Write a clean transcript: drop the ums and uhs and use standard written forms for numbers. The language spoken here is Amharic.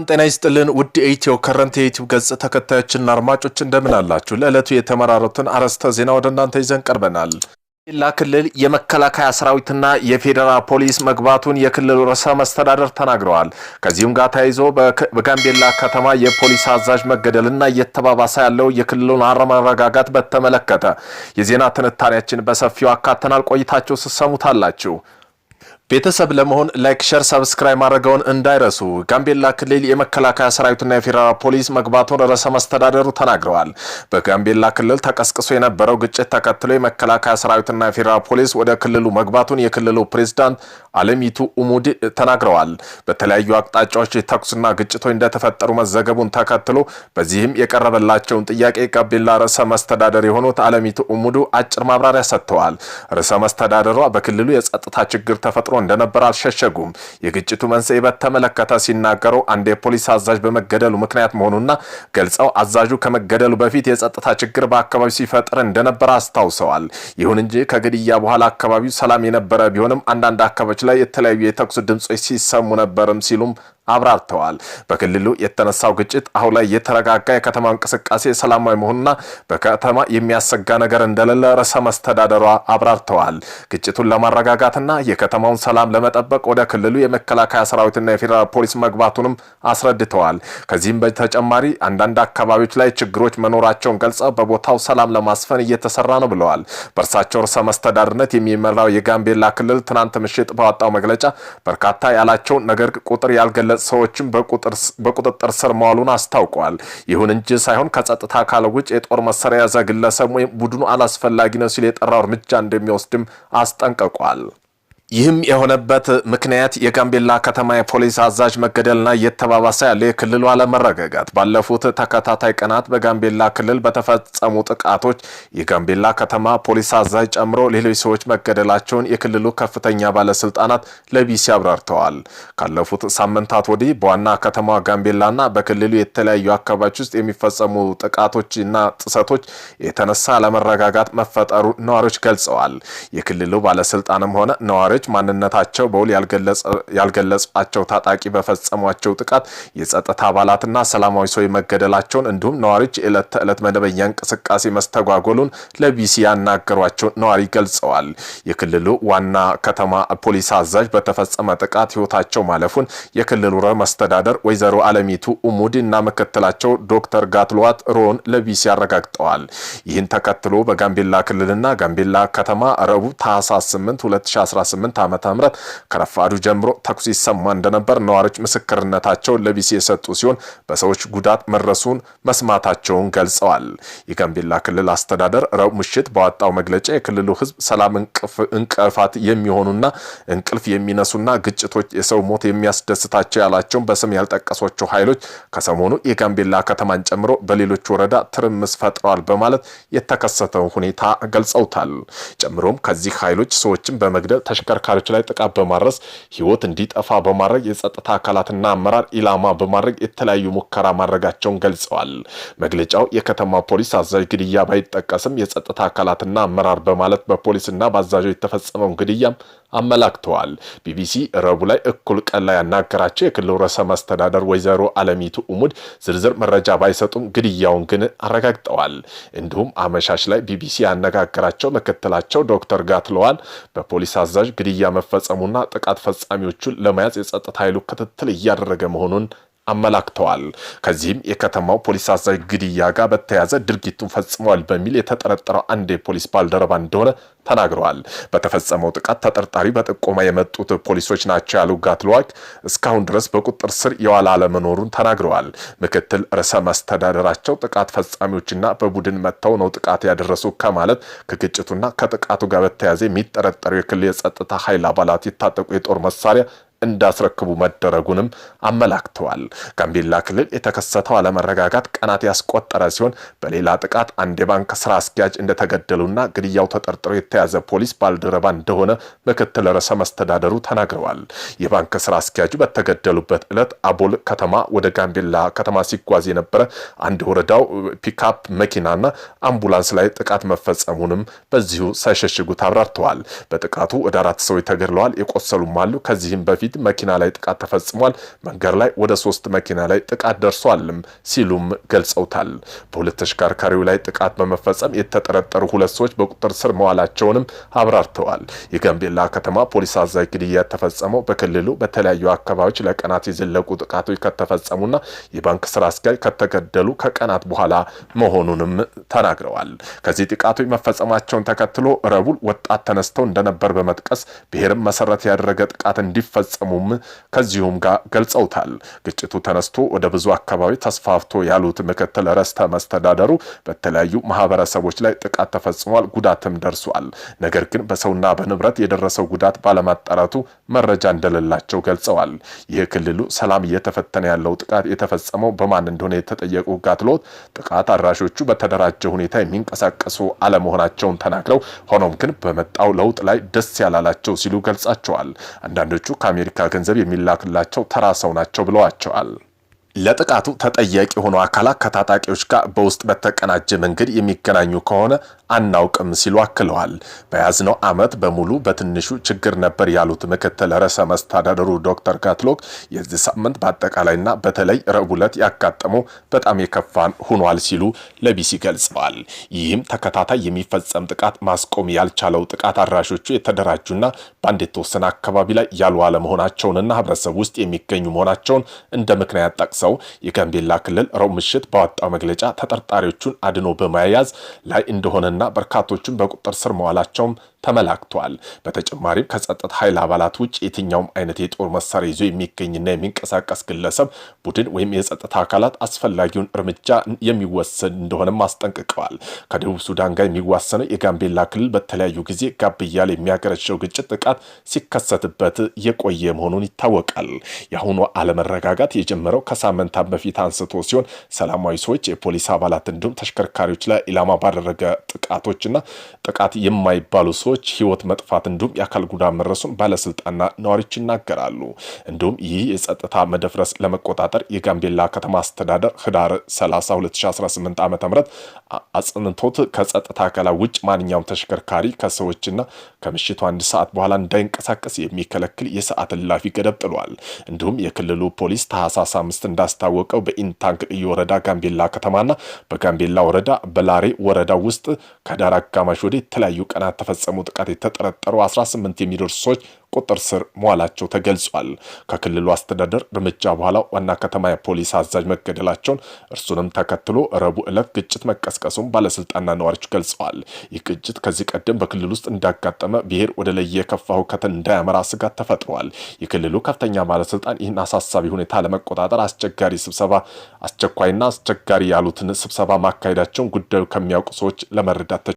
ጤና ይስጥልን ውድ ኢትዮ ከረንት የዩቲዩብ ገጽ ተከታዮችና አድማጮች እንደምን አላችሁ? ለዕለቱ የተመራሩትን አርዕስተ ዜና ወደ እናንተ ይዘን ቀርበናል። ጋምቤላ ክልል የመከላከያ ሰራዊትና የፌደራል ፖሊስ መግባቱን የክልሉ ርዕሰ መስተዳድር ተናግረዋል። ከዚህም ጋር ተያይዞ በጋምቤላ ከተማ የፖሊስ አዛዥ መገደልና እየተባባሰ ያለው የክልሉን አለመረጋጋት በተመለከተ የዜና ትንታኔያችን በሰፊው አካተናል። ቆይታችሁ ስትሰሙታላችሁ። ቤተሰብ ለመሆን ላይክ፣ ሼር፣ ሰብስክራይብ ማድረግውን እንዳይረሱ። ጋምቤላ ክልል የመከላከያ ሰራዊትና የፌደራል ፖሊስ መግባቱን ርዕሰ መስተዳድሩ ተናግረዋል። በጋምቤላ ክልል ተቀስቅሶ የነበረው ግጭት ተከትሎ የመከላከያ ሰራዊትና የፌደራል ፖሊስ ወደ ክልሉ መግባቱን የክልሉ ፕሬዝዳንት አለሚቱ ኡሙድ ተናግረዋል። በተለያዩ አቅጣጫዎች ተኩስና ግጭቶች እንደተፈጠሩ መዘገቡን ተከትሎ በዚህም የቀረበላቸውን ጥያቄ ጋምቤላ ርዕሰ መስተዳድር የሆኑት አለሚቱ ኡሙድ አጭር ማብራሪያ ሰጥተዋል። ርዕሰ መስተዳድሯ በክልሉ የጸጥታ ችግር ተፈጥሮ እንደነበር አልሸሸጉም። የግጭቱ መንስኤ በተመለከተ ሲናገሩ አንድ የፖሊስ አዛዥ በመገደሉ ምክንያት መሆኑና ገልጸው አዛዡ ከመገደሉ በፊት የጸጥታ ችግር በአካባቢው ሲፈጥር እንደነበር አስታውሰዋል። ይሁን እንጂ ከግድያ በኋላ አካባቢው ሰላም የነበረ ቢሆንም አንዳንድ አካባቢዎች ላይ የተለያዩ የተኩስ ድምጾች ሲሰሙ ነበርም ሲሉም አብራርተዋል። በክልሉ የተነሳው ግጭት አሁን ላይ የተረጋጋ የከተማ እንቅስቃሴ ሰላማዊ መሆኑና በከተማ የሚያሰጋ ነገር እንደሌለ ርዕሰ መስተዳድሯ አብራርተዋል። ግጭቱን ለማረጋጋትና የከተማውን ሰላም ለመጠበቅ ወደ ክልሉ የመከላከያ ሰራዊትና የፌደራል ፖሊስ መግባቱንም አስረድተዋል። ከዚህም በተጨማሪ አንዳንድ አካባቢዎች ላይ ችግሮች መኖራቸውን ገልጸው በቦታው ሰላም ለማስፈን እየተሰራ ነው ብለዋል። በእርሳቸው ርዕሰ መስተዳድርነት የሚመራው የጋምቤላ ክልል ትናንት ምሽት ባወጣው መግለጫ በርካታ ያላቸውን ነገር ቁጥር ያልገለጸ ሰዎችም በቁጥጥር ስር መዋሉን አስታውቋል። ይሁን እንጂ ሳይሆን ከጸጥታ አካል ውጭ የጦር መሳሪያ ያዘ ግለሰብ ወይም ቡድኑ አላስፈላጊ ነው ሲል የጠራው እርምጃ እንደሚወስድም አስጠንቅቋል። ይህም የሆነበት ምክንያት የጋምቤላ ከተማ የፖሊስ አዛዥ መገደልና እየተባባሰ ያለ የክልሉ አለመረጋጋት ባለፉት ተከታታይ ቀናት በጋምቤላ ክልል በተፈጸሙ ጥቃቶች የጋምቤላ ከተማ ፖሊስ አዛዥ ጨምሮ ሌሎች ሰዎች መገደላቸውን የክልሉ ከፍተኛ ባለስልጣናት ለቢሲ አብራርተዋል። ካለፉት ሳምንታት ወዲህ በዋና ከተማ ጋምቤላና በክልሉ የተለያዩ አካባቢዎች ውስጥ የሚፈጸሙ ጥቃቶችና ጥሰቶች የተነሳ አለመረጋጋት መፈጠሩ ነዋሪዎች ገልጸዋል። የክልሉ ባለስልጣንም ሆነ ነዋሪዎች ማንነታቸው በውል ያልገለጻቸው ታጣቂ በፈጸሟቸው ጥቃት የጸጥታ አባላትና ሰላማዊ ሰው መገደላቸውን እንዲሁም ነዋሪዎች የዕለት ተዕለት መደበኛ እንቅስቃሴ መስተጓጎሉን ለቢሲ ያናገሯቸው ነዋሪ ገልጸዋል። የክልሉ ዋና ከተማ ፖሊስ አዛዥ በተፈጸመ ጥቃት ህይወታቸው ማለፉን የክልሉ ርዕሰ መስተዳድር ወይዘሮ አለሚቱ ኡሙድ እና ምክትላቸው ዶክተር ጋትሉዋት ሮን ለቢሲ አረጋግጠዋል። ይህን ተከትሎ በጋምቤላ ክልልና ጋምቤላ ከተማ ረቡዕ ታህሳስ 8 2018 ዓመተ ምህረት ከረፋዱ ጀምሮ ተኩስ ይሰማ እንደነበር ነዋሪዎች ምስክርነታቸውን ለቢሲ የሰጡ ሲሆን በሰዎች ጉዳት መድረሱን መስማታቸውን ገልጸዋል። የጋምቤላ ክልል አስተዳደር ረቡዕ ምሽት ባወጣው መግለጫ የክልሉ ህዝብ ሰላም እንቅፋት የሚሆኑና እንቅልፍ የሚነሱና ግጭቶች የሰው ሞት የሚያስደስታቸው ያላቸውን በስም ያልጠቀሷቸው ኃይሎች ከሰሞኑ የጋምቤላ ከተማን ጨምሮ በሌሎች ወረዳ ትርምስ ፈጥረዋል በማለት የተከሰተውን ሁኔታ ገልጸውታል። ጨምሮም ከዚህ ኃይሎች ሰዎችን በመግደል ተሽከርካሪዎች ላይ ጥቃት በማድረስ ህይወት እንዲጠፋ በማድረግ የጸጥታ አካላትና አመራር ኢላማ በማድረግ የተለያዩ ሙከራ ማድረጋቸውን ገልጸዋል። መግለጫው የከተማ ፖሊስ አዛዥ ግድያ ባይጠቀስም የጸጥታ አካላትና አመራር በማለት በፖሊስና በአዛዦች የተፈጸመውን ግድያም አመላክተዋል። ቢቢሲ ረቡዕ ላይ እኩል ቀን ላይ ያናገራቸው የክልሉ ርዕሰ መስተዳድር ወይዘሮ አለሚቱ ኡሙድ ዝርዝር መረጃ ባይሰጡም ግድያውን ግን አረጋግጠዋል። እንዲሁም አመሻሽ ላይ ቢቢሲ ያነጋገራቸው ምክትላቸው ዶክተር ጋትሉዋት በፖሊስ አዛዥ ግድያ መፈጸሙና ጥቃት ፈጻሚዎቹን ለመያዝ የጸጥታ ኃይሉ ክትትል እያደረገ መሆኑን አመላክተዋል። ከዚህም የከተማው ፖሊስ አዛዥ ግድያ ጋር በተያያዘ ድርጊቱን ፈጽመዋል በሚል የተጠረጠረው አንድ የፖሊስ ባልደረባ እንደሆነ ተናግረዋል። በተፈጸመው ጥቃት ተጠርጣሪ በጥቆማ የመጡት ፖሊሶች ናቸው ያሉ ጋትሉዋት እስካሁን ድረስ በቁጥጥር ስር የዋለ አለመኖሩን ተናግረዋል። ምክትል ርዕሰ መስተዳድራቸው ጥቃት ፈጻሚዎችና በቡድን መጥተው ነው ጥቃት ያደረሱ ከማለት ከግጭቱና ከጥቃቱ ጋር በተያያዘ የሚጠረጠሩ የክልል የጸጥታ ኃይል አባላት የታጠቁ የጦር መሳሪያ እንዳስረክቡ መደረጉንም አመላክተዋል። ጋምቤላ ክልል የተከሰተው አለመረጋጋት ቀናት ያስቆጠረ ሲሆን በሌላ ጥቃት አንድ የባንክ ስራ አስኪያጅ እንደተገደሉና ግድያው ተጠርጥሮ የተያዘ ፖሊስ ባልደረባ እንደሆነ ምክትል ርዕሰ መስተዳድሩ ተናግረዋል። የባንክ ስራ አስኪያጁ በተገደሉበት ዕለት አቦል ከተማ ወደ ጋምቤላ ከተማ ሲጓዝ የነበረ አንድ ወረዳው ፒካፕ መኪናና አምቡላንስ ላይ ጥቃት መፈጸሙንም በዚሁ ሳይሸሽጉ አብራርተዋል። በጥቃቱ ወደ 4 ሰዎች ተገድለዋል፣ የቆሰሉም አሉ። ከዚህም በፊት በፊት መኪና ላይ ጥቃት ተፈጽሟል። መንገድ ላይ ወደ 3 መኪና ላይ ጥቃት ደርሷልም ሲሉም ገልጸውታል። በሁለት ተሽከርካሪው ላይ ጥቃት በመፈጸም የተጠረጠሩ 2 ሰዎች በቁጥጥር ስር መዋላቸውንም አብራርተዋል። የጋምቤላ ከተማ ፖሊስ አዛዥ ግድያ የተፈጸመው በክልሉ በተለያዩ አካባቢዎች ለቀናት የዘለቁ ጥቃቶች ከተፈጸሙና የባንክ ስራ አስኪያጅ ከተገደሉ ከቀናት በኋላ መሆኑንም ተናግረዋል። ከዚህ ጥቃቶች መፈጸማቸውን ተከትሎ ረቡዕ ወጣት ተነስተው እንደነበር በመጥቀስ ብሔርን መሰረት ያደረገ ጥቃት እንዲፈጸሙም ከዚሁም ጋር ገልጸውታል። ግጭቱ ተነስቶ ወደ ብዙ አካባቢ ተስፋፍቶ ያሉት ምክትል ርዕሰ መስተዳደሩ በተለያዩ ማህበረሰቦች ላይ ጥቃት ተፈጽሟል፣ ጉዳትም ደርሷል። ነገር ግን በሰውና በንብረት የደረሰው ጉዳት ባለማጣራቱ መረጃ እንደሌላቸው ገልጸዋል። ይህ ክልሉ ሰላም እየተፈተነ ያለው ጥቃት የተፈጸመው በማን እንደሆነ የተጠየቁ ጋትሎት ጥቃት አድራሾቹ በተደራጀ ሁኔታ የሚንቀሳቀሱ አለመሆናቸውን ተናግረው ሆኖም ግን በመጣው ለውጥ ላይ ደስ ያላላቸው ሲሉ ገልጻቸዋል። አንዳንዶቹ ከአሜሪካ ገንዘብ የሚላክላቸው ተራ ሰው ናቸው ብለዋቸዋል። ለጥቃቱ ተጠያቂ የሆኑ አካላት ከታጣቂዎች ጋር በውስጥ በተቀናጀ መንገድ የሚገናኙ ከሆነ አናውቅም ሲሉ አክለዋል። በያዝነው ዓመት በሙሉ በትንሹ ችግር ነበር ያሉት ምክትል ርዕሰ መስተዳድሩ ዶክተር ጋትሎክ የዚህ ሳምንት በአጠቃላይና በተለይ ረቡዕ ዕለት ያጋጠመው በጣም የከፋን ሆኗል ሲሉ ለቢሲ ገልጸዋል። ይህም ተከታታይ የሚፈጸም ጥቃት ማስቆም ያልቻለው ጥቃት አድራሾቹ የተደራጁና በአንድ የተወሰነ አካባቢ ላይ ያሉ አለመሆናቸውንና ህብረተሰብ ውስጥ የሚገኙ መሆናቸውን እንደ ምክንያት ጠቅሰው የጋምቤላ ክልል ረቡዕ ምሽት ባወጣው መግለጫ ተጠርጣሪዎቹን አድኖ በመያዝ ላይ እንደሆነና በርካቶቹን በቁጥጥር ስር መዋላቸውም ተመላክቷል። በተጨማሪም ከጸጥታ ኃይል አባላት ውጭ የትኛውም አይነት የጦር መሳሪያ ይዞ የሚገኝና የሚንቀሳቀስ ግለሰብ፣ ቡድን ወይም የጸጥታ አካላት አስፈላጊውን እርምጃ የሚወሰድ እንደሆነም አስጠንቅቀዋል። ከደቡብ ሱዳን ጋር የሚዋሰነው የጋምቤላ ክልል በተለያዩ ጊዜ ጋብ እያለ የሚያገረሸው ግጭት ጥቃት ሲከሰትበት የቆየ መሆኑን ይታወቃል። የአሁኑ አለመረጋጋት የጀመረው ከሳምንታት በፊት አንስቶ ሲሆን ሰላማዊ ሰዎች፣ የፖሊስ አባላት እንዲሁም ተሽከርካሪዎች ላይ ኢላማ ባደረገ ጥቃቶችና ጥቃት የማይባሉ ሰዎች ህይወት መጥፋት እንዲሁም የአካል ጉዳት መድረሱን ባለስልጣንና ነዋሪዎች ይናገራሉ። እንዲሁም ይህ የጸጥታ መደፍረስ ለመቆጣጠር የጋምቤላ ከተማ አስተዳደር ህዳር 30 2018 ዓ.ም አጽንቶት ከጸጥታ አካላት ውጭ ማንኛውም ተሽከርካሪ ከሰዎችና ከምሽቱ 1 ሰዓት በኋላ እንዳይንቀሳቀስ የሚከለክል የሰዓት እላፊ ገደብ ጥሏል። እንዲሁም የክልሉ ፖሊስ ታህሳስ 5 እንዳስታወቀው በኢንታንግ ልዩ ወረዳ ጋምቤላ ከተማና በጋምቤላ ወረዳ በላሬ ወረዳ ውስጥ ከዳር አጋማሽ ወደ የተለያዩ ቀናት ተፈጸሙ ጥቃት የተጠረጠሩ 18 የሚደርሱ ሰዎች ቁጥጥር ስር መዋላቸው ተገልጿል። ከክልሉ አስተዳደር እርምጃ በኋላ ዋና ከተማ የፖሊስ አዛዥ መገደላቸውን እርሱንም ተከትሎ ረቡዕ ዕለት ግጭት መቀስቀሱን ባለስልጣንና ነዋሪዎች ገልጸዋል። ይህ ግጭት ከዚህ ቀደም በክልሉ ውስጥ እንዳጋጠመ ብሔር ወደ ለየ የከፋ ሁከት እንዳያመራ ስጋት ተፈጥሯል። የክልሉ ከፍተኛ ባለስልጣን ይህን አሳሳቢ ሁኔታ ለመቆጣጠር አስቸኳይና አስቸጋሪ ያሉትን ስብሰባ ማካሄዳቸውን ጉዳዩ ከሚያውቁ ሰዎች ለመረዳት